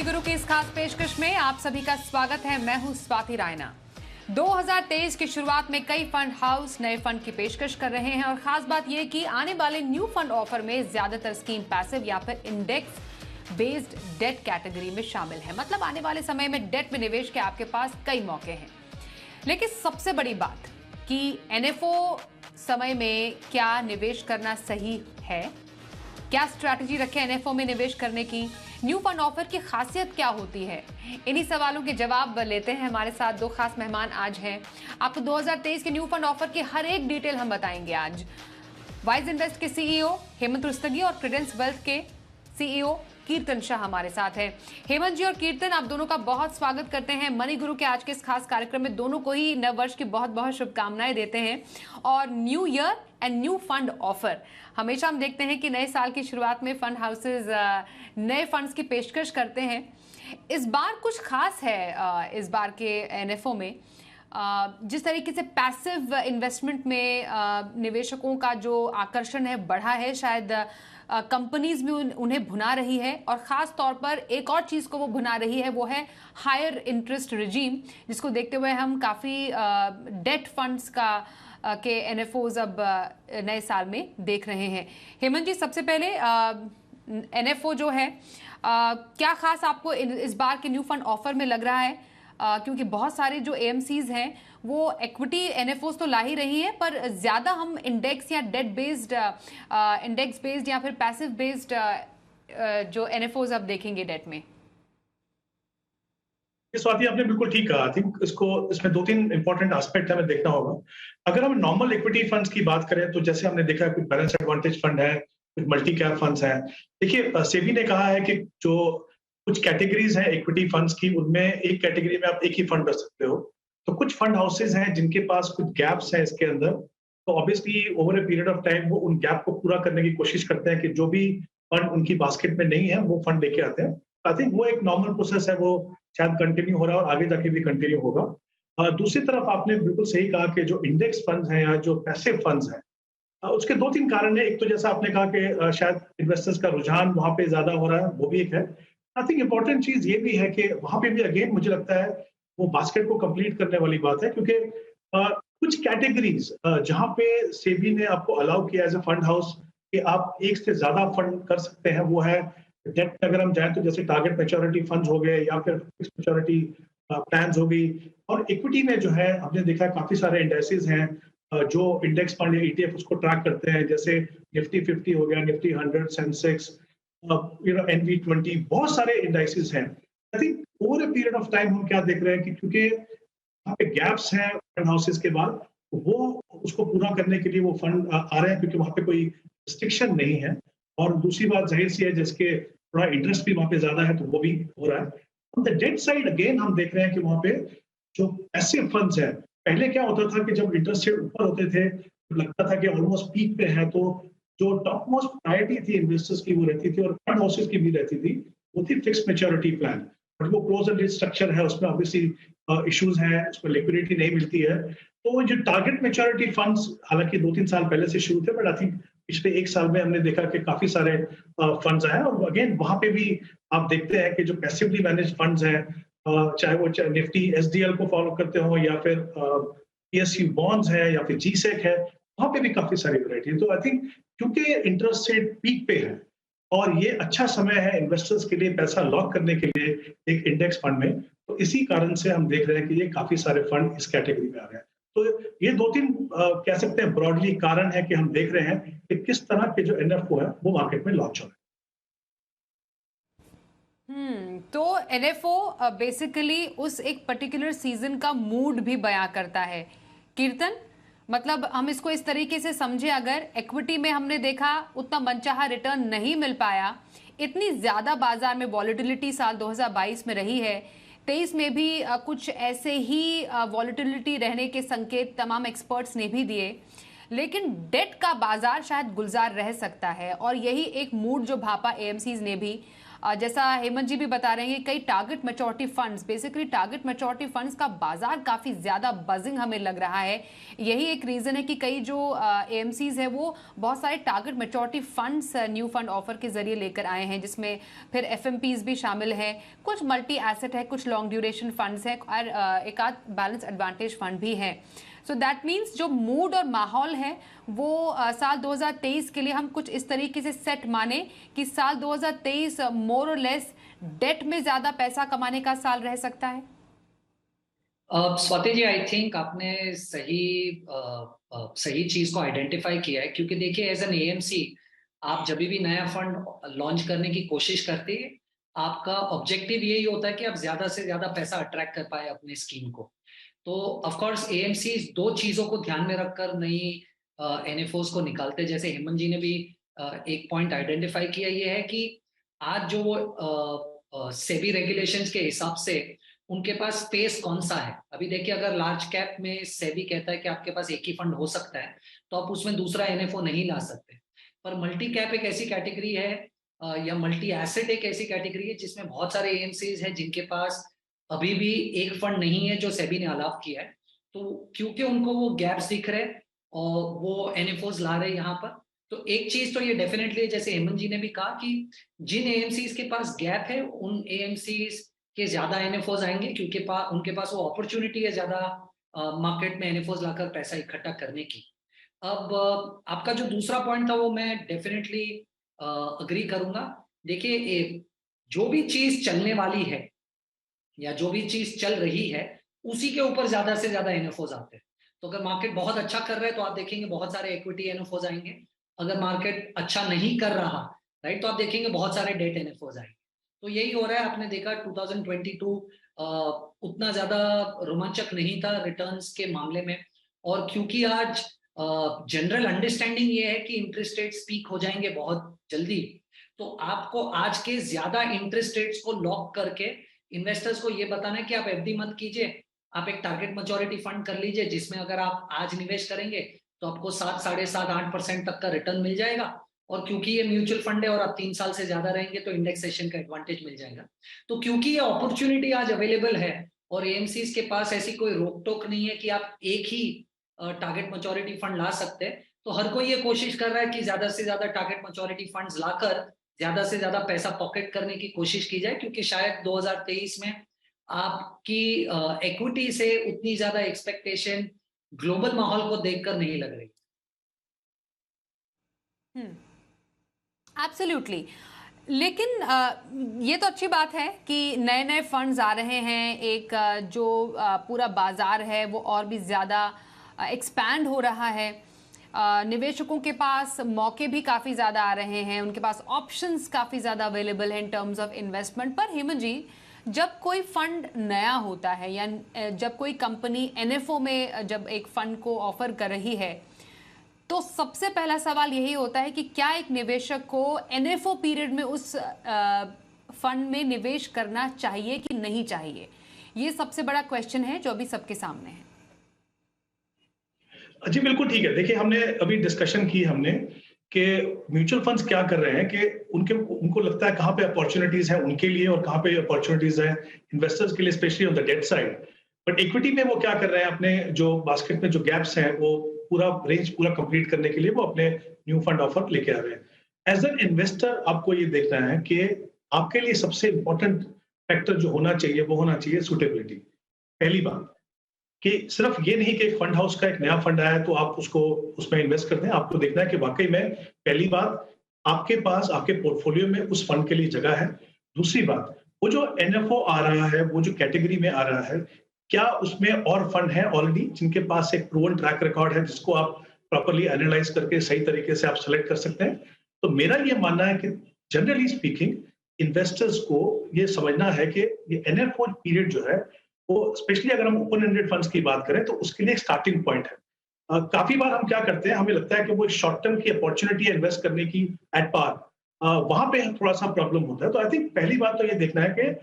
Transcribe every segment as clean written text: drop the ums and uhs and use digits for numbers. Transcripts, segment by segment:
Money गुरु की इस खास पेशकश में आप सभी का स्वागत है। मैं हूं स्वाति रायना। 2023 की शुरुआत में कई फंड हाउस नए फंड की पेशकश कर रहे हैं और खास बात यह कि आने वाले न्यू फंड ऑफर में ज्यादातर स्कीम पैसिव या फिर इंडेक्स बेस्ड डेट कैटेगरी में शामिल है। मतलब आने वाले समय में डेट में निवेश के आपके पास कई मौके हैं। लेकिन सबसे बड़ी बात कि एनएफओ समय में क्या निवेश करना सही है, क्या स्ट्रैटेजी रखें एनएफओ में निवेश करने की, न्यू फंड ऑफर की खासियत क्या होती है, इन्हीं सवालों के जवाब लेते हैं। हमारे साथ दो खास मेहमान आज हैं। आपको 2023 के न्यू फंड ऑफर की हर एक डिटेल हम बताएंगे आज। वाइज इन्वेस्ट के सीईओ हेमंत रुस्तगी और क्रेडेंस वेल्थ के सीईओ कीर्तन शाह हमारे साथ है। हेमंत जी और कीर्तन, आप दोनों का बहुत स्वागत करते हैं मनी गुरु के आज के इस खास कार्यक्रम में। दोनों को ही नव वर्ष की बहुत बहुत शुभकामनाएं देते हैं। और new year and new fund offer, हमेशा हम देखते हैं कि नए साल की शुरुआत में फंड हाउसेज नए फंड्स की पेशकश करते हैं। इस बार कुछ खास है इस बार के एनएफओ में। जिस तरीके से पैसिव इन्वेस्टमेंट में निवेशकों का जो आकर्षण है बढ़ा है, शायद कंपनीज भी उन्हें भुना रही है। और ख़ास तौर पर एक और चीज़ को वो भुना रही है, वो है हायर इंटरेस्ट रिजीम, जिसको देखते हुए हम काफ़ी डेट फंड्स के एनएफओज अब नए साल में देख रहे हैं। हेमंत जी, सबसे पहले एनएफओ जो है क्या खास आपको इस बार के न्यू फंड ऑफर में लग रहा है? क्योंकि बहुत सारे जो एएमसीज हैं वो एक्विटी एनएफओस तो ला ही रही है, पर ज्यादा हम इंडेक्स या डेट बेस्ड इंडेक्स बेस्ड या फिर पैसिव बेस्ड जो एनएफओस अब देखेंगे डेट में। स्वाति, आपने बिल्कुल ठीक कहा। आई थिंक इसमें दो तीन इंपॉर्टेंट एस्पेक्ट हमें देखना होगा। अगर हम नॉर्मल इक्विटी फंड्स की बात करें तो जैसे हमने देखा कुछ बैलेंस एडवांटेज फंड है, कुछ मल्टी कैप फंड्स हैं। देखिए, सेबी ने कहा है कि जो कुछ कैटेगरीज हैं इक्विटी फंड्स की, उनमें एक कैटेगरी में आप एक ही फंड रख सकते हो। तो कुछ फंड हाउसेज हैं जिनके पास कुछ गैप्स हैं इसके अंदर, तो obviously over a period of time वो उन गैप को पूरा करने की कोशिश करते हैं कि जो भी फंड उनकी बास्केट में नहीं है वो फंड लेके आते हैं। आई थिंक वो एक नॉर्मल प्रोसेस है, वो शायद कंटिन्यू हो रहा है और आगे जाके भी कंटिन्यू होगा। दूसरी तरफ आपने बिल्कुल सही कहा कि जो इंडेक्स फंड्स हैं या जो पैसिव फंड्स हैं, उसके दो तीन कारण है। एक तो जैसा आपने कहा कि शायद इन्वेस्टर्स का रुझान वहां पे ज्यादा हो रहा है, वो भी एक है। आई थिंक इंपॉर्टेंट चीज ये भी है कि वहां पे भी अगेन मुझे लगता है वो बास्केट को कंप्लीट करने वाली बात है, क्योंकि कुछ कैटेगरीज जहां पे सेबी ने आपको अलाउ किया एज ए फंड हाउस कि आप एक से ज्यादा फंड कर सकते हैं, वो है डेट में अगर हम जाए तो जैसे टारगेट मैच्योरिटी फंड्स हो गए या फिर फिक्स मैच्योरिटी प्लान्स हो गई। और इक्विटी में जो है हमने देखा है काफी सारे इंडेक्सेस हैं जो इंडेक्स फंड या ईटीएफ उसको ट्रैक करते हैं, जैसे निफ्टी 50 हो गया, निफ्टी 100, सेंसेक्स, NV20, बहुत सारे इंडेक्सेस हैं। I think over a period of time हम क्या देख रहे हैं कि क्योंकि वहाँ पे गैप्स हैं फंड हाउसेस के बाद, वो उसको पूरा करने के लिए वो फंड आ रहे हैं, क्योंकि वहाँ पे कोई रिस्ट्रिक्शन नहीं है। और दूसरी बात जाहिर सी है, जिसके थोड़ा इंटरेस्ट भी वहाँ पे ज्यादा है तो वो भी हो रहा है। On the debt side again हम देख रहे हैं कि वहाँ पे जो पैसिव फंड्स है, पहले क्या होता था कि जब इंटरेस्ट रेट ऊपर होते थे तो लगता था कि ऑलमोस्ट पीक पे है, तो जो टॉप मोस्ट प्रायोरिटी थी इन्वेस्टर्स की वो रहती थी और फंड हाउसेस की भी रहती थी, वो थी फिक्स मैच्योरिटी प्लान। बट वो क्लोज एंड स्ट्रक्चर है, उसमें ऑब्वियसली इश्यूज हैं, उसमें लिक्विडिटी नहीं मिलती है। तो जो टारगेट मैच्योरिटी फंड्स हालांकि 2-3 साल पहले से शुरू थे, बट आई थिंक पिछले एक साल में हमने देखा कि काफी सारे फंड्स आए। और अगेन वहां पे भी आप देखते हैं कि जो पैसिवली मैनेज फंड्स हैं, चाहे वो निफ्टी एसडीएल को फॉलो करते हो या फिर पीएसयू बॉन्ड्स है या फिर जीसेक है, वहां पे भी काफी सारी वैरायटी है। तो आई थिंक क्योंकि इंटरेस्ट रेट पीक पे है और ये अच्छा समय है इन्वेस्टर्स के लिए पैसा लॉक करने के लिए एक इंडेक्स फंड में, तो इसी कारण से हम देख रहे हैं कि ये काफी सारे फंड इस कैटेगरी में आ रहे हैं। तो ये 2-3 कह सकते हैं ब्रॉडली कारण है कि हम देख रहे हैं कि किस तरह के जो एनएफओ है वो मार्केट में लॉन्च हो रहे हैं। तो एनएफओ बेसिकली उस एक पर्टिकुलर सीजन का मूड भी बयां करता है। कीर्तन, मतलब हम इसको इस तरीके से समझे, अगर इक्विटी में हमने देखा उतना मनचाहा रिटर्न नहीं मिल पाया, इतनी ज्यादा बाजार में वॉलेटिलिटी साल 2022 में रही है, 23 में भी कुछ ऐसे ही वॉलेटिलिटी रहने के संकेत तमाम एक्सपर्ट्स ने भी दिए, लेकिन डेट का बाजार शायद गुलजार रह सकता है। और यही एक मूड जो भापा एएमसीज ने भी जैसा हेमंत जी भी बता रहे हैं कि कई target maturity funds, basically target maturity funds का बाजार काफ़ी ज़्यादा बजिंग हमें लग रहा है। यही एक रीज़न है कि कई जो एएमसीज है वो बहुत सारे target maturity funds new fund offer के जरिए लेकर आए हैं, जिसमें फिर एफएमपीज भी शामिल हैं, कुछ मल्टी एसेट है, कुछ लॉन्ग ड्यूरेशन फंड्स हैं और एक आध बैलेंस एडवांटेज फंड भी है। सो दैट मीन्स जो मूड और माहौल है वो साल 2023 के लिए हम कुछ इस तरीके से सेट माने कि साल 2023 मोर और लेस डेट में ज्यादा पैसा कमाने का साल रह सकता है। स्वाति जी, आई थिंक आपने सही चीज को आइडेंटिफाई किया है, क्योंकि देखिए एज एन एएमसी आप जब भी नया फंड लॉन्च करने की कोशिश करते हैं, आपका ऑब्जेक्टिव यही होता है कि आप ज्यादा से ज्यादा पैसा अट्रैक्ट कर पाए अपने स्कीम को। तो ऑफ कोर्स एएमसी दो चीजों को ध्यान में रखकर नई एनएफओस को निकालते, जैसे हेमंत जी ने भी एक पॉइंट आइडेंटिफाई किया, ये है कि आज जो वो सेबी रेगुलेशंस के हिसाब से उनके पास स्पेस कौन सा है। अभी देखिए, अगर लार्ज कैप में सेबी कहता है कि आपके पास एक ही फंड हो सकता है, तो आप उसमें दूसरा एनएफओ नहीं ला सकते। पर मल्टी कैप एक ऐसी कैटेगरी है या मल्टी एसेट एक ऐसी कैटेगरी है जिसमें बहुत सारे एएमसीज हैं जिनके पास अभी भी एक फंड नहीं है जो सेबी ने अलाउ किया है। तो क्योंकि उनको वो गैप्स दिख रहे और वो एनएफओस ला रहे यहाँ पर, तो एक चीज तो ये डेफिनेटली, जैसे हेमंत जी ने भी कहा, कि जिन एएमसीज के पास गैप है उन एएमसीज के ज्यादा एनएफओस आएंगे, क्योंकि उनके पास वो अपॉर्चुनिटी है ज्यादा मार्केट में एनएफओस लाकर पैसा इकट्ठा करने की। अब आपका जो दूसरा पॉइंट था वो मैं डेफिनेटली अग्री करूंगा। देखिए, जो भी चीज चलने वाली है या जो भी चीज चल रही है उसी के ऊपर ज्यादा से ज्यादा एनएफओस आते हैं। तो अगर मार्केट बहुत अच्छा कर रहा है तो आप देखेंगे बहुत सारे इक्विटी एनएफओस आएंगे। अगर मार्केट अच्छा नहीं कर रहा, राइट, तो आप देखेंगे बहुत सारे डेट एनएफओस आएंगे। तो यही हो रहा है। आपने देखा 2022 उतना ज्यादा रोमांचक नहीं था रिटर्न्स के मामले में, और क्योंकि आज जनरल अंडरस्टैंडिंग ये है कि इंटरेस्ट रेट्स पीक हो जाएंगे बहुत जल्दी, तो आपको आज के ज्यादा इंटरेस्ट रेट्स को लॉक करके इन्वेस्टर्स को ये बताना है कि आप एफडी मत कीजिए, आप एक टारगेट मैच्योरिटी फंड कर लीजिए, जिसमें अगर आप आज निवेश करेंगे तो आपको 7, 7.5, 8% तक का रिटर्न मिल जाएगा। और क्योंकि ये म्यूचुअल फंड है और आप 3 साल से ज्यादा रहेंगे तो इंडेक्सेशन का एडवांटेज मिल जाएगा। तो क्योंकि ये अपॉर्चुनिटी आज अवेलेबल है और एएमसीज के पास ऐसी कोई रोक टोक नहीं है कि आप एक ही टारगेट मैच्योरिटी फंड ला सकते हैं, तो हर कोई ये कोशिश कर रहा है कि ज्यादा से ज्यादा टारगेट मैच्योरिटी फंड्स लाकर ज्यादा से ज्यादा पैसा पॉकेट करने की कोशिश की जाए, क्योंकि शायद 2023 में आपकी इक्विटी से उतनी ज्यादा एक्सपेक्टेशन ग्लोबल माहौल को देखकर नहीं लग रही। एब्सोल्युटली। लेकिन ये तो अच्छी बात है कि नए नए फंड्स आ रहे हैं, एक जो पूरा बाजार है वो और भी ज़्यादा एक्सपैंड हो रहा है, निवेशकों के पास मौके भी काफ़ी ज़्यादा आ रहे हैं, उनके पास ऑप्शंस काफ़ी ज़्यादा अवेलेबल हैं इन टर्म्स ऑफ इन्वेस्टमेंट। पर हेमंत जी, जब कोई फंड नया होता है या जब कोई कंपनी एनएफओ में जब एक फंड को ऑफर कर रही है, तो सबसे पहला सवाल यही होता है कि क्या एक निवेशक को एनएफओ पीरियड में उस फंड में निवेश करना चाहिए कि नहीं चाहिए? ये सबसे बड़ा क्वेश्चन है जो अभी सबके सामने है। जी बिल्कुल ठीक है। देखिए, हमने अभी डिस्कशन की हमने कि म्यूचुअल फंड्स क्या कर रहे हैं कि उनको लगता है कहाँ पे अपॉर्चुनिटीज हैं उनके लिए और कहाँ पे अपॉर्चुनिटीज हैं इन्वेस्टर्स के लिए, specially on the debt side. But equity में वो क्या कर रहे हैं, अपने जो बास्केट में जो गैप्स हैं वो पूरा रेंज पूरा कंप्लीट करने के लिए वो अपने न्यू फंड ऑफर लेके आ रहे हैं। एज एन इन्वेस्टर आपको ये देखना है कि आपके लिए सबसे इंपॉर्टेंट फैक्टर जो होना चाहिए वो होना चाहिए सूटेबिलिटी। पहली बात कि सिर्फ ये नहीं कि फंड हाउस का एक नया फंड आया है तो आप उसको उसमें इन्वेस्ट कर दें। आपको देखना है कि वाकई में, पहली बात, आपके पास आपके पोर्टफोलियो में उस फंड के लिए जगह है। दूसरी बात, वो जो एनएफओ आ रहा है, वो जो कैटेगरी में आ रहा है, क्या उसमें और फंड है ऑलरेडी जिनके पास एक प्रूवन ट्रैक रिकॉर्ड है जिसको आप प्रॉपर्ली एनालाइज करके सही तरीके से आप सेलेक्ट कर सकते हैं। तो मेरा ये मानना है कि जनरली स्पीकिंग इन्वेस्टर्स को ये समझना है कि ये एनएफओ पीरियड जो है वो, स्पेशली अगर हम ओपन एंडेड फंड्स की बात करें, तो उसके लिए एक स्टार्टिंग पॉइंट है। काफी बार हम क्या करते हैं, हमें लगता है कि वो शॉर्ट टर्म की अपॉर्चुनिटी है इन्वेस्ट करने की एट पार, वहां पे थोड़ा सा प्रॉब्लम होता है। तो आई थिंक पहली बात तो ये देखना है कि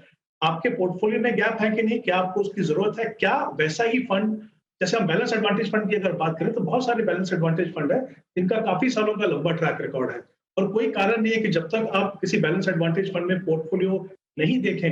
आपके पोर्टफोलियो में गैप है कि नहीं, क्या आपको उसकी जरूरत है, क्या वैसा ही फंड, जैसे हम बैलेंस एडवांटेज फंड की अगर बात करें तो बहुत सारे बैलेंस एडवांटेज फंड है जिनका काफी सालों का लंबा ट्रैक रिकॉर्ड है और कोई कारण नहीं है कि जब तक आप किसी बैलेंस एडवांटेज फंड में पोर्टफोलियो नहीं देखें,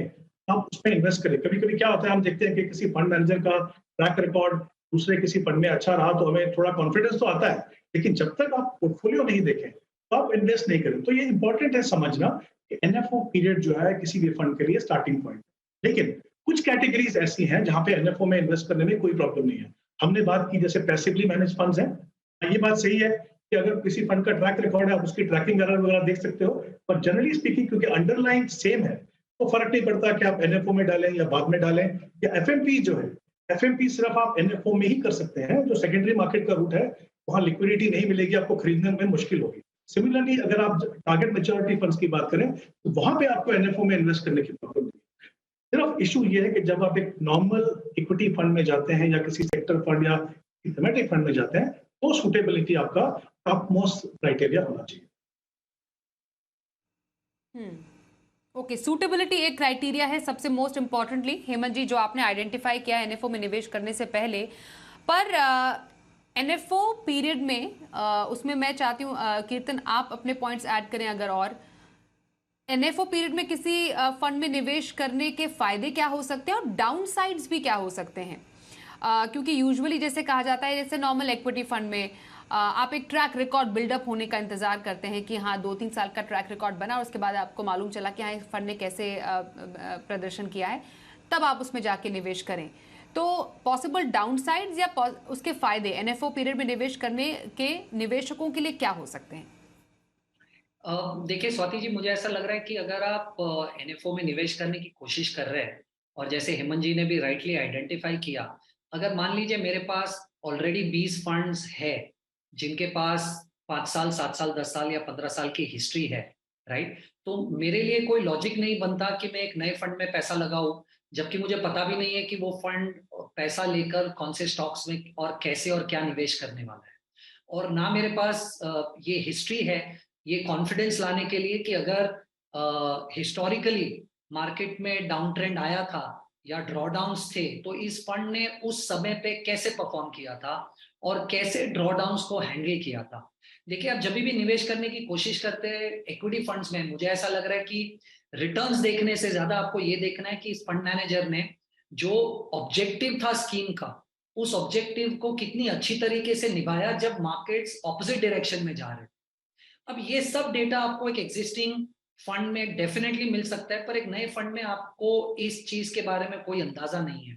आप उसमें इन्वेस्ट करें। कभी-कभी क्या होता है, हम देखते हैं कि किसी फंड मैनेजर का ट्रैक रिकॉर्ड दूसरे किसी फंड में अच्छा रहा तो हमें थोड़ा कॉन्फिडेंस तो आता है, लेकिन जब तक आप पोर्टफोलियो नहीं देखें, तो आप इन्वेस्ट नहीं करें। तो ये इंपॉर्टेंट है समझना कि एनएफओ पीरियड जो है किसी भी फंड के लिए स्टार्टिंग पॉइंट। लेकिन कुछ कैटेगरीज ऐसी हैं जहां पे एनएफओ में इन्वेस्ट करने में कोई प्रॉब्लम नहीं है। हमने बात की जैसे पैसिवली मैनेज फंड्स हैं, ये बात सही है कि अगर किसी फंड का ट्रैक रिकॉर्ड है आप उसकी ट्रैकिंग एरर वगैरह देख सकते हो, पर जनरली स्पीकिंग क्योंकि अंडरलाइन सेम है, तो फर्क नहीं पड़ता कि आप एनएफओ में डालें या बाद में डालें। या एफएमपी जो है, एफएमपी सिर्फ आप एनएफओ में ही कर सकते हैं, जो सेकेंडरी मार्केट का रूट है वहां लिक्विडिटी नहीं मिलेगी, आपको खरीदने में मुश्किल होगी। सिमिलरली अगर आप टारगेट मैच्योरिटी फंड्स की बात करें तो वहां पे आपको एनएफओ में इन्वेस्ट करने की प्रॉब्लम नहीं है। सिर्फ इशू ये है कि जब आप एक नॉर्मल इक्विटी फंड में जाते हैं या किसी सेक्टर फंड या थीमेटिक फंड में जाते हैं, तो सूटेबिलिटी आपका टॉप मोस्ट क्राइटेरिया होना चाहिए। ओके, सूटेबिलिटी एक क्राइटेरिया है सबसे मोस्ट इंपॉर्टेंटली, हेमंत जी, जो आपने आइडेंटिफाई किया एनएफओ में निवेश करने से पहले। पर एनएफओ पीरियड में उसमें मैं चाहती हूँ कीर्तन आप अपने पॉइंट्स ऐड करें अगर, और एनएफओ पीरियड में किसी फंड में निवेश करने के फायदे क्या हो सकते हैं और डाउन साइड्स भी क्या हो सकते हैं। क्योंकि यूजुअली जैसे कहा जाता है, जैसे नॉर्मल इक्विटी फंड में आप एक ट्रैक रिकॉर्ड बिल्डअप होने का इंतजार करते हैं कि हाँ 2-3 साल का ट्रैक रिकॉर्ड बना और उसके बाद आपको मालूम चला कि हाँ इस फंड ने कैसे प्रदर्शन किया है, तब आप उसमें जाके निवेश करें। तो पॉसिबल डाउन साइड्स या उसके फायदे एनएफओ पीरियड में निवेश करने के निवेशकों के लिए क्या हो सकते हैं? देखिए स्वाति जी, मुझे ऐसा लग रहा है कि अगर आप एनएफओ में निवेश करने की कोशिश कर रहे हैं, और जैसे हेमंत जी ने भी राइटली आइडेंटिफाई किया, अगर मान लीजिए मेरे पास ऑलरेडी 20 फंड्स है जिनके पास 5 साल, 7 साल, 10 साल या 15 साल की हिस्ट्री है, राइट, तो मेरे लिए कोई लॉजिक नहीं बनता कि मैं एक नए फंड में पैसा लगाऊं, जबकि मुझे पता भी नहीं है कि वो फंड पैसा लेकर कौन से स्टॉक्स में और कैसे और क्या निवेश करने वाला है। और ना मेरे पास ये हिस्ट्री है ये कॉन्फिडेंस लाने के लिए कि अगर हिस्टोरिकली मार्केट में डाउन ट्रेंड आया था या ड्रॉडाउन्स थे तो इस फंड ने उस समय पे कैसे परफॉर्म किया था और कैसे ड्रॉडाउन्स को हैंडल किया था। देखिए, आप जब भी निवेश करने की कोशिश करते हैं इक्विटी फंड्स में, मुझे ऐसा लग रहा है कि रिटर्न्स देखने से ज्यादा आपको ये देखना है कि इस फंड मैनेजर ने जो ऑब्जेक्टिव था स्कीम का, उस ऑब्जेक्टिव को कितनी अच्छी तरीके से निभाया जब मार्केट्स ऑपोजिट डायरेक्शन में जा रहे थे। अब ये सब डेटा आपको एक एग्जिस्टिंग फंड में डेफिनेटली मिल सकता है, पर एक नए फंड में आपको इस चीज के बारे में कोई अंदाजा नहीं है।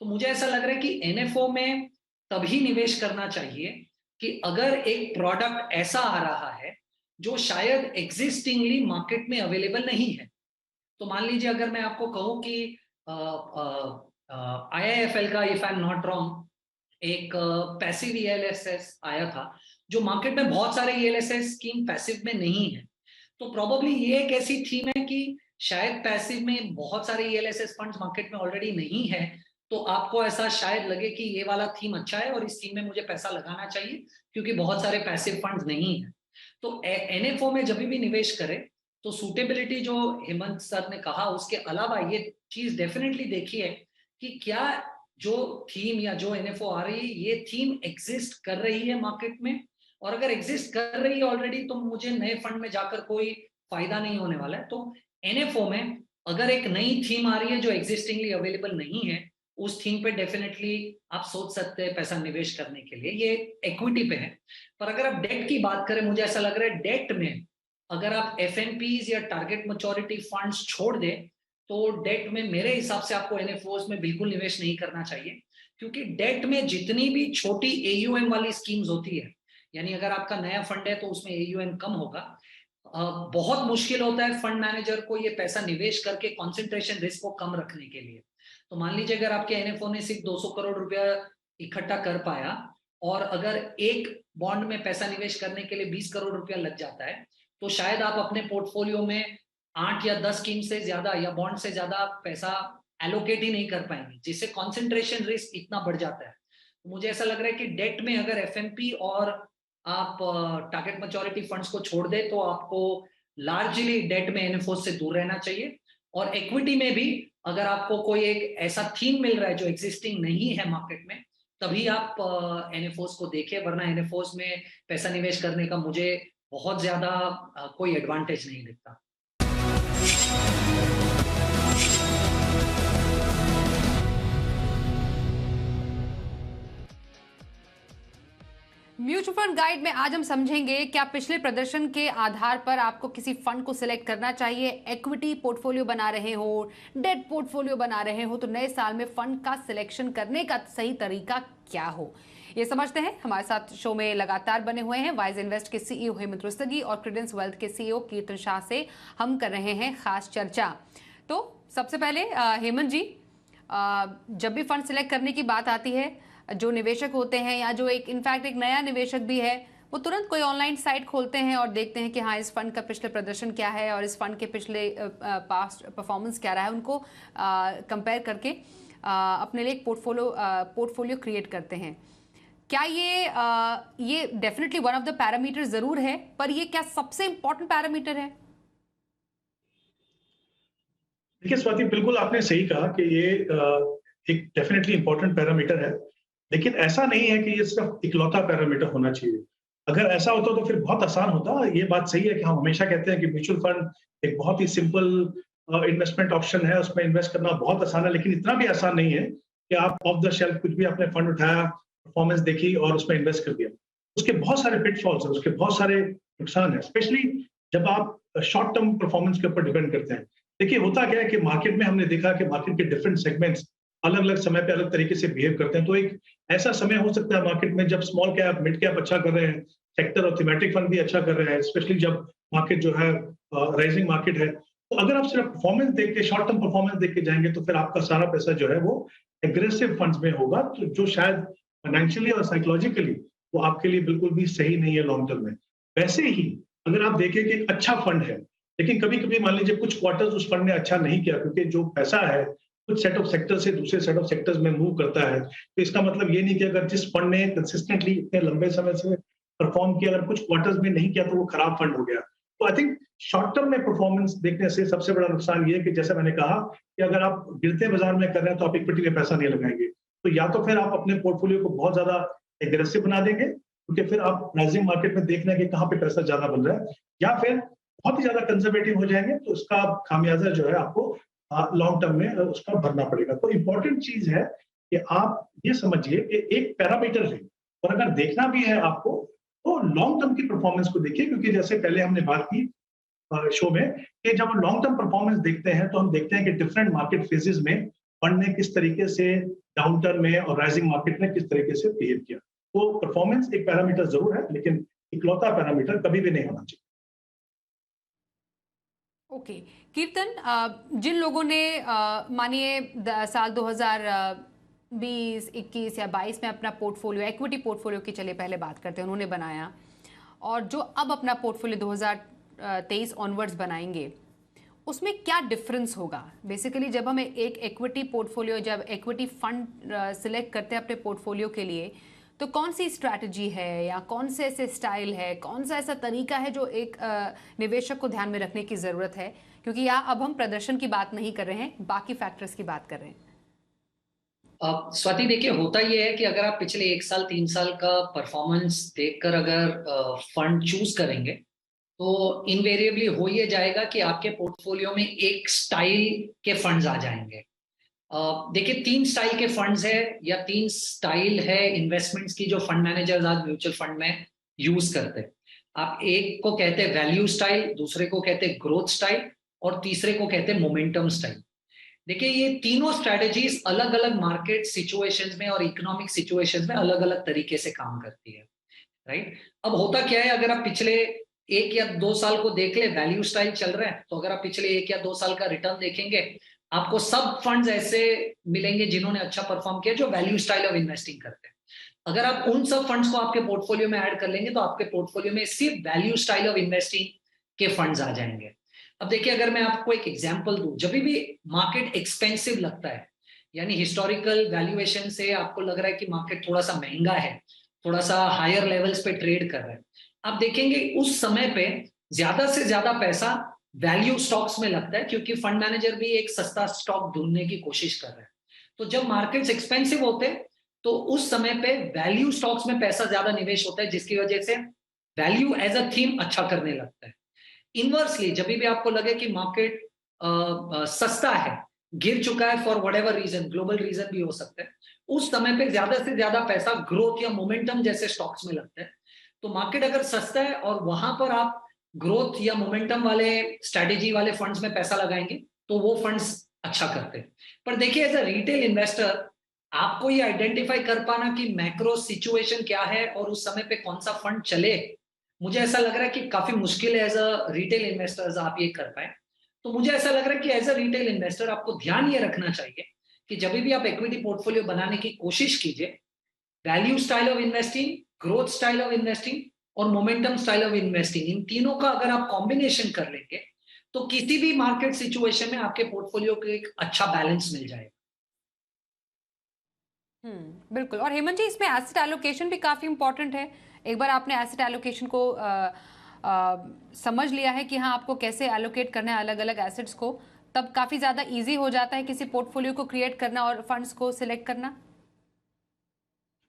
तो मुझे ऐसा लग रहा है कि एनएफओ में तभी निवेश करना चाहिए कि अगर एक प्रोडक्ट ऐसा आ रहा है जो शायद एग्जिस्टिंगली मार्केट में अवेलेबल नहीं है। तो मान लीजिए अगर मैं आपको कहूं कि IIFL का, if I am not wrong, एक पैसिव ELSS आया था, जो मार्केट में बहुत सारे ELSS स्कीम पैसिव में नहीं है। तो प्रोबेबली ये एक ऐसी थीम है कि शायद पैसिव में बहुत सारे ELSS फंड्स मार्केट में ऑलरेडी नहीं है, तो आपको ऐसा शायद लगे कि ये वाला थीम अच्छा है और इस थीम में मुझे पैसा लगाना चाहिए क्योंकि बहुत सारे पैसिव फंड्स नहीं है। तो एनएफओ में जब भी निवेश करें तो सूटेबिलिटी जो हेमंत सर ने कहा, उसके अलावा ये चीज डेफिनेटली देखिए कि क्या जो थीम या जो एनएफओ आ रही है ये थीम एग्जिस्ट कर रही है मार्केट में, और अगर एग्जिस्ट कर रही है ऑलरेडी तो मुझे नए फंड में जाकर कोई फायदा नहीं होने वाला है। तो एनएफओ में अगर एक नई थीम आ रही है जो एग्जिस्टिंगली अवेलेबल नहीं है, उस थीम पे डेफिनेटली आप सोच सकते हैं पैसा निवेश करने के लिए। ये इक्विटी पे है। पर अगर आप डेट की बात करें, मुझे ऐसा लग रहा है डेट में अगर आप एफएनपीज या टारगेट मैच्योरिटी फंड्स छोड़ दे तो डेट में मेरे हिसाब से आपको एनएफओस में बिल्कुल निवेश नहीं करना चाहिए, क्योंकि डेट में जितनी भी छोटी एयूएम वाली स्कीम्स होती है, यानी अगर आपका नया फंड है तो उसमें एयूएम कम होगा, बहुत मुश्किल होता है फंड मैनेजर को ये पैसा निवेश करके कंसंट्रेशन रिस्क को कम रखने के लिए। तो मान लीजिए अगर आपके एनएफओ ने सिर्फ 200 करोड़ रुपया इकट्ठा कर पाया और अगर एक बॉन्ड में पैसा निवेश करने के लिए 20 करोड़ रुपया लग जाता है, तो शायद आप अपने पोर्टफोलियो में 8 या 10 स्कीम से ज्यादा या बॉन्ड से ज्यादा पैसा एलोकेट ही नहीं कर पाएंगे, जिससे कॉन्सेंट्रेशन रिस्क इतना बढ़ जाता है। तो मुझे ऐसा लग रहा है कि डेट में अगर एफएमपी और आप टारगेट मैच्योरिटी फंड्स को छोड़ दे तो आपको लार्जली डेट में एनएफओ से दूर रहना चाहिए। और इक्विटी में भी अगर आपको कोई एक ऐसा थीम मिल रहा है जो एग्जिस्टिंग नहीं है मार्केट में, तभी आप एनएफओस को देखें, वरना एनएफओस में पैसा निवेश करने का मुझे बहुत ज्यादा कोई एडवांटेज नहीं दिखता। म्यूचुअल फंड गाइड में आज हम समझेंगे क्या पिछले प्रदर्शन के आधार पर आपको किसी फंड को सिलेक्ट करना चाहिए। इक्विटी पोर्टफोलियो बना रहे हो, डेट पोर्टफोलियो बना रहे हो, तो नए साल में फंड का सिलेक्शन करने का सही तरीका क्या हो, ये समझते हैं। हमारे साथ शो में लगातार बने हुए हैं वाइज इन्वेस्ट के सीईओ हेमंत रुस्तगी और क्रेडेंस वेल्थ के सीईओ कीर्तन शाह से हम कर रहे हैं खास चर्चा। तो सबसे पहले हेमंत जी, जब भी फंड सिलेक्ट करने की बात आती है, जो निवेशक होते हैं या जो इनफैक्ट एक नया निवेशक भी है, वो तुरंत कोई ऑनलाइन साइट खोलते हैं और देखते हैं कि हाँ इस फंड का पिछले प्रदर्शन क्या है और इस फंड के पिछले पास्ट परफॉर्मेंस क्या रहा है, उनको कंपेयर करके अपने लिए एक पोर्टफोलियो क्रिएट करते हैं। क्या ये definitely one of the parameter जरूर है, पर ये क्या सबसे इंपॉर्टेंट पैरामीटर है? देखिए स्वाति, बिल्कुल आपने सही कहा कि ये एक डेफिनेटली इंपॉर्टेंट पैरामीटर है, लेकिन ऐसा नहीं है कि ये सिर्फ इकलौता पैरामीटर होना चाहिए। अगर ऐसा होता तो फिर बहुत आसान होता। ये बात सही है कि हम हमेशा कहते हैं कि म्यूचुअल फंड एक बहुत ही सिंपल इन्वेस्टमेंट ऑप्शन है, उसमें इन्वेस्ट करना बहुत आसान है, लेकिन इतना भी आसान नहीं है कि आप ऑफ द शेल्फ कुछ भी अपने फंड उठाया, परफॉर्मेंस देखी और उसमें इन्वेस्ट कर दिया। उसके बहुत सारे पिटफॉल्स हैं, उसके बहुत सारे नुकसान है, स्पेशली जब आप शॉर्ट टर्म परफॉर्मेंस के ऊपर डिपेंड करते हैं। देखिए होता क्या है कि मार्केट में हमने देखा कि मार्केट के डिफरेंट सेगमेंट्स अलग अलग समय पे अलग तरीके से बिहेव करते हैं। तो एक ऐसा समय हो सकता है मार्केट में जब स्मॉल कैप, मिड कैप अच्छा कर रहे हैं, सेक्टर और थीमेटिक फंड भी अच्छा कर रहे हैं, स्पेशली जब मार्केट जो है राइजिंग मार्केट है। तो अगर आप सिर्फ परफॉर्मेंस देख के, शॉर्ट टर्म परफॉर्मेंस देख के जाएंगे तो फिर आपका सारा पैसा जो है वो एग्रेसिव फंड्स में होगा, तो जो शायद फाइनेंशियली और साइकोलॉजिकली वो आपके लिए बिल्कुल भी सही नहीं है लॉन्ग टर्म में। वैसे ही अगर आप देखें कि एक अच्छा फंड है, लेकिन कभी कभी मान लीजिए कुछ क्वार्टर्स उस फंड ने अच्छा नहीं किया, क्योंकि जो पैसा है कुछ सेट ऑफ सेक्टर से दूसरे सेट ऑफ सेक्टर्स में मूव करता है, तो इसका मतलब ये नहीं कि अगर जिस फंड ने कंसिस्टेंटली इतने लंबे समय से परफॉर्म किया, अगर कुछ क्वार्टर्स में नहीं किया तो वो खराब फंड हो गया। तो आई थिंक शॉर्ट टर्म में परफॉर्मेंस देखने से सबसे बड़ा नुकसान ये है कि जैसे मैंने कहा कि अगर आप गिरते बाजार में कर रहे हैं तो आप इक्विटी में पैसा नहीं लगाएंगे। तो या तो फिर आप अपने पोर्टफोलियो को बहुत ज्यादा एग्रेसिव बना देंगे, क्योंकि फिर आप राइजिंग मार्केट में देख रहे हैं कि कहाँ पे पैसा ज्यादा बन रहा है, या फिर बहुत ही ज्यादा कंजर्वेटिव हो जाएंगे, तो उसका खामियाजा जो है आपको लॉन्ग टर्म में उसका भरना पड़ेगा। तो इंपॉर्टेंट चीज है कि आप ये समझिए कि एक पैरामीटर है, और अगर देखना भी है आपको तो लॉन्ग टर्म की परफॉर्मेंस को देखिए, क्योंकि जैसे पहले हमने बात की शो में कि जब हम लॉन्ग टर्म परफॉर्मेंस देखते हैं तो हम देखते हैं कि डिफरेंट मार्केट फेजेस में फंड ने किस तरीके से डाउन टर्न में और राइजिंग मार्केट में किस तरीके से बिहेव किया। तो परफॉर्मेंस एक पैरामीटर जरूर है, लेकिन इकलौता पैरामीटर कभी भी नहीं होना चाहिए। ओके कीर्तन, जिन लोगों ने मानिए साल 2020, 21 या 22 में अपना पोर्टफोलियो, इक्विटी पोर्टफोलियो की चलिए पहले बात करते हैं, उन्होंने बनाया, और जो अब अपना पोर्टफोलियो 2023 ऑनवर्ड्स बनाएंगे, उसमें क्या डिफरेंस होगा? बेसिकली जब हम एक इक्विटी पोर्टफोलियो, जब इक्विटी फंड सिलेक्ट करते हैं अपने पोर्टफोलियो के लिए, तो कौन सी स्ट्रैटेजी है या कौन से ऐसे स्टाइल है, कौन सा ऐसा तरीका है जो एक निवेशक को ध्यान में रखने की जरूरत है? क्योंकि यहाँ अब हम प्रदर्शन की बात नहीं कर रहे हैं, बाकी फैक्टर्स की बात कर रहे हैं। स्वाति देखिए, होता ये है कि अगर आप पिछले 1 साल 3 साल का परफॉर्मेंस देखकर अगर फंड चूज करेंगे तो इनवेरिएबली हो ये जाएगा कि आपके पोर्टफोलियो में एक स्टाइल के फंड्स आ जाएंगे। देखिए 3 स्टाइल के फंड्स है या 3 स्टाइल है इन्वेस्टमेंट्स की जो फंड मैनेजर्स आज म्यूचुअल फंड में यूज करते हैं। आप एक को कहते हैं वैल्यू स्टाइल, दूसरे को कहते हैं ग्रोथ स्टाइल, और तीसरे को कहते हैं मोमेंटम स्टाइल। देखिए ये तीनों स्ट्रेटेजीज अलग अलग मार्केट सिचुएशंस में और इकोनॉमिक सिचुएशंस में अलग अलग तरीके से काम करती है, राइट। अब होता क्या है, अगर आप पिछले 1 या 2 साल को देख ले, वैल्यू स्टाइल चल रहा है, तो अगर आप पिछले 1 या 2 साल का रिटर्न देखेंगे, आपको सब फंड्स ऐसे मिलेंगे जिन्होंने अच्छा परफॉर्म किया जो वैल्यू स्टाइल ऑफ इन्वेस्टिंग करते हैं। अगर आप उन सब फंड्स को आपके पोर्टफोलियो में ऐड कर लेंगे तो आपके पोर्टफोलियो में सिर्फ वैल्यू स्टाइल ऑफ इन्वेस्टिंग के फंड्स आ जाएंगे। अब देखिए, अगर मैं आपको एक एग्जांपल दूं, जब भी मार्केट एक्सपेंसिव लगता है, यानी हिस्टोरिकल वैल्यूएशन से आपको लग रहा है कि मार्केट थोड़ा सा महंगा है, थोड़ा सा हायर लेवल्स पे ट्रेड कर रहा है, आप देखेंगे उस समय पे ज्यादा से ज्यादा पैसा वैल्यू स्टॉक्स में लगता है, क्योंकि फंड मैनेजर भी एक सस्ता स्टॉक ढूंढने की कोशिश कर रहे हैं। तो जब मार्केट्स एक्सपेंसिव होते हैं तो उस समय पे वैल्यू स्टॉक्स में पैसा ज्यादा निवेश होता है, जिसकी वजह से वैल्यू एज अ थीम अच्छा करने लगता है। इनवर्सली जब भी आपको लगे कि मार्केट सस्ता है, गिर चुका है for whatever reason, global reason भी हो सकता है, उस समय पे ज्यादा से ज्यादा पैसा ग्रोथ या मोमेंटम जैसे स्टॉक्स में लगता है। तो मार्केट अगर सस्ता है और वहां पर आप ग्रोथ या मोमेंटम वाले स्ट्रेटेजी वाले फंड्स में पैसा लगाएंगे तो वो फंड्स अच्छा करते हैं। पर देखिए एज अ रिटेल इन्वेस्टर आपको ये आइडेंटिफाई कर पाना कि मैक्रो सिचुएशन क्या है और उस समय पे कौन सा फंड चले, मुझे ऐसा लग रहा है कि काफी मुश्किल है एज अ रिटेल इन्वेस्टर्स आप ये कर पाए। तो मुझे ऐसा लग रहा है कि एज अ रिटेल इन्वेस्टर आपको ध्यान ये रखना चाहिए कि जब भी आप इक्विटी पोर्टफोलियो बनाने की कोशिश कीजिए, value style of investing, growth style of investing और मोमेंटम स्टाइल ऑफ इन्वेस्टिंग, इन तीनों का अगर आप कॉम्बिनेशन कर लेंगे तो किसी भी मार्केट सिचुएशन में आपके पोर्टफोलियो को एक अच्छा बैलेंस मिल जाएगा। बिल्कुल। और हेमंत जी, इसमें एसेट एलोकेशन भी काफी इंपॉर्टेंट है। एक बार आपने एसेट एलोकेशन को समझ लिया है कि हाँ आपको कैसे एलोकेट करना है अलग अलग एसेट्स को, तब काफी ज्यादा इजी हो जाता है किसी पोर्टफोलियो को क्रिएट करना और फंड्स को सिलेक्ट करना।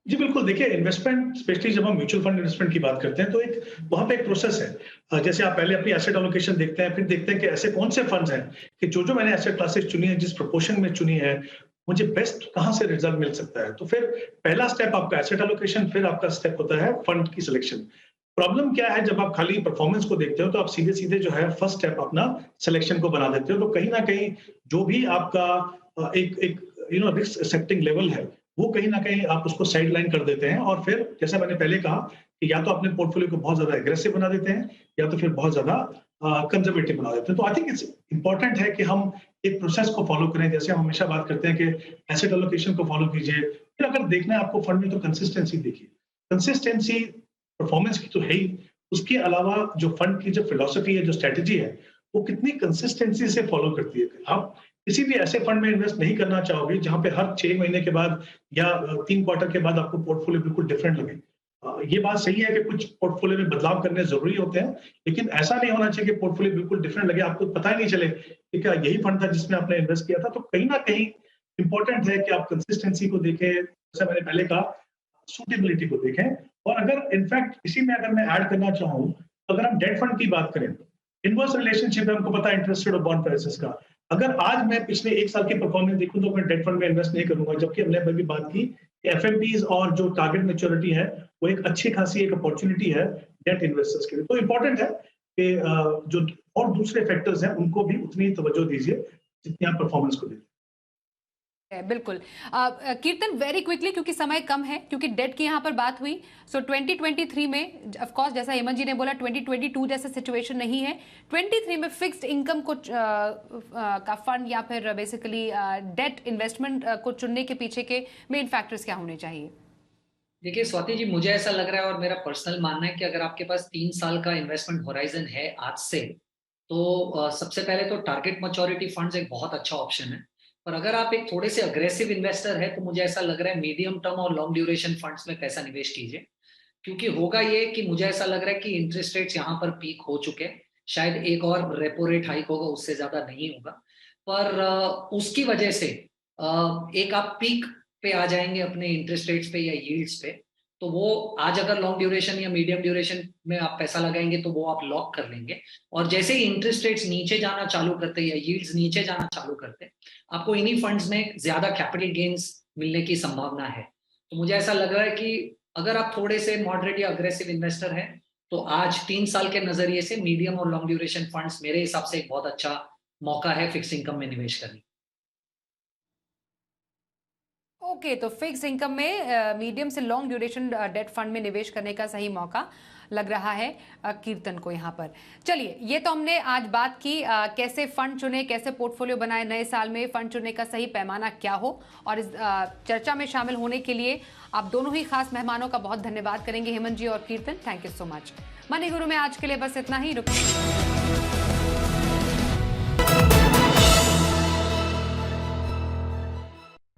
जी बिल्कुल, देखिए इन्वेस्टमेंट स्पेशली जब हम म्यूचुअल फंड इन्वेस्टमेंट की बात करते हैं तो एक वहां पे एक प्रोसेस है। जैसे आप पहले अपनी एसेट एलोकेशन देखते हैं, फिर देखते हैं कि ऐसे कौन से फंड्स हैं कि जो मैंने एसेट क्लासेस चुनी है, जिस प्रोपोर्शन में चुनी है, मुझे बेस्ट कहां से रिजल्ट मिल सकता है। तो फिर पहला स्टेप आपका एसेट एलोकेशन, फिर आपका स्टेप होता है फंड की सिलेक्शन। प्रॉब्लम क्या है, जब आप खाली परफॉर्मेंस को देखते हो तो आप सीधे सीधे जो है फर्स्ट स्टेप अपना सिलेक्शन को बना देते हो। तो कहीं ना कहीं जो भी आपका एक रिस्क एक्सेप्टिंग लेवल है वो कहीं ना कहीं आप उसको साइड लाइन कर देते हैं, और फिर जैसा मैंने पहले कहा कि या तो अपने पोर्टफोलियो को बहुत ज्यादा एग्रेसिव बना देते हैं या तो फिर बहुत ज्यादा कंजर्वेटिव बना देते हैं। तो आई थिंक इट्स इंपॉर्टेंट है कि हम एक प्रोसेस को फॉलो करें। जैसे हम हमेशा बात करते हैं कि एसेट एलोकेशन को फॉलो कीजिए, फिर अगर देखना है आपको फंड में तो कंसिस्टेंसी देखिए। कंसिस्टेंसी परफॉर्मेंस की तो है ही, उसके अलावा जो फंड की जो फिलॉसफी है, जो स्ट्रेटेजी है, वो कितनी कंसिस्टेंसी से फॉलो करती है। आप किसी भी ऐसे फंड में इन्वेस्ट नहीं करना चाहोगे जहां पे हर 6 महीने के बाद या 3 क्वार्टर के बाद आपको पोर्टफोलियो बिल्कुल डिफरेंट लगे। ये बात सही है कि कुछ पोर्टफोलियो में बदलाव करने जरूरी होते हैं, लेकिन ऐसा नहीं होना चाहिए कि पोर्टफोलियो बिल्कुल डिफरेंट लगे, आपको पता ही नहीं चले कि क्या यही फंड था जिसमें आपने इन्वेस्ट किया था। तो कहीं ना कहीं इंपॉर्टेंट है कि आप कंसिस्टेंसी को देखें, जैसे मैंने पहले कहा, सूटेबिलिटी को देखें। और अगर इनफैक्ट इसी में अगर मैं ऐड करना चाहूँ, अगर हम डेट फंड की बात करें, इनवर्स रिलेशनशिप है, हमको पता है इंटरेस्ट रेट और बॉन्ड प्राइसेस का। अगर आज मैं पिछले 1 साल की परफॉर्मेंस देखूं तो मैं डेट फंड में इन्वेस्ट नहीं करूंगा, जबकि हमने अभी बात की कि एफएमपीज और जो टारगेट मैच्योरिटी है वो एक अच्छी खासी एक अपॉर्चुनिटी है डेट इन्वेस्टर्स के लिए। तो इंपॉर्टेंट है कि जो और दूसरे फैक्टर्स हैं उनको भी उतनी तवज्जो दीजिए जितनी आप परफॉर्मेंस को देते हैं। बिल्कुल। कीर्तन, वेरी क्विकली, क्योंकि समय कम है, क्योंकि डेट की यहाँ पर बात हुई। सो 2023 में ऑफ कोर्स जैसा हेमंत जी ने बोला 2022 जैसा सिचुएशन नहीं है। 23 में फिक्स्ड इनकम को का फंड या फिर बेसिकली डेट इन्वेस्टमेंट को चुनने के पीछे के मेन फैक्टर्स क्या होने चाहिए? देखिए स्वाति जी, मुझे ऐसा लग रहा है और मेरा पर्सनल मानना है कि अगर आपके पास 3 साल का इन्वेस्टमेंट होराइजन है आज से, तो सबसे पहले तो टारगेट मैच्योरिटी फंड्स एक बहुत अच्छा ऑप्शन है। पर अगर आप एक थोड़े से अग्रेसिव इन्वेस्टर है तो मुझे ऐसा लग रहा है मीडियम टर्म और लॉन्ग ड्यूरेशन फंड्स में पैसा निवेश कीजिए। क्योंकि होगा ये कि मुझे ऐसा लग रहा है कि इंटरेस्ट रेट्स यहाँ पर पीक हो चुके हैं, शायद एक और रेपो रेट हाइक होगा, उससे ज्यादा नहीं होगा। पर उसकी वजह से एक आप पीक पे आ जाएंगे अपने इंटरेस्ट रेट्स पे या यील्ड्स पे। तो वो आज अगर लॉन्ग ड्यूरेशन या मीडियम ड्यूरेशन में आप पैसा लगाएंगे तो वो आप लॉक कर लेंगे, और जैसे ही इंटरेस्ट रेट्स नीचे जाना चालू करते हैं या यील्ड्स नीचे जाना चालू करते हैं, आपको इन्हीं फंड्स में ज्यादा कैपिटल गेन्स मिलने की संभावना है। तो मुझे ऐसा लग रहा है कि अगर आप थोड़े से मॉडरेट या अग्रेसिव इन्वेस्टर हैं तो आज 3 साल के नजरिए से मीडियम और लॉन्ग ड्यूरेशन फंड्स मेरे हिसाब से एक बहुत अच्छा मौका है फिक्स इनकम में निवेश करने। ओके, तो फिक्स इनकम में मीडियम से लॉन्ग ड्यूरेशन डेट फंड में निवेश करने का सही मौका लग रहा है कीर्तन को यहाँ पर। चलिए, ये तो हमने आज बात की कैसे फंड चुने, कैसे पोर्टफोलियो बनाए, नए साल में फंड चुनने का सही पैमाना क्या हो। और इस चर्चा में शामिल होने के लिए आप दोनों ही खास मेहमानों का बहुत धन्यवाद करेंगे, हेमंत जी और कीर्तन। Thank you so much. Money गुरु में आज के लिए बस इतना ही। रुकिए।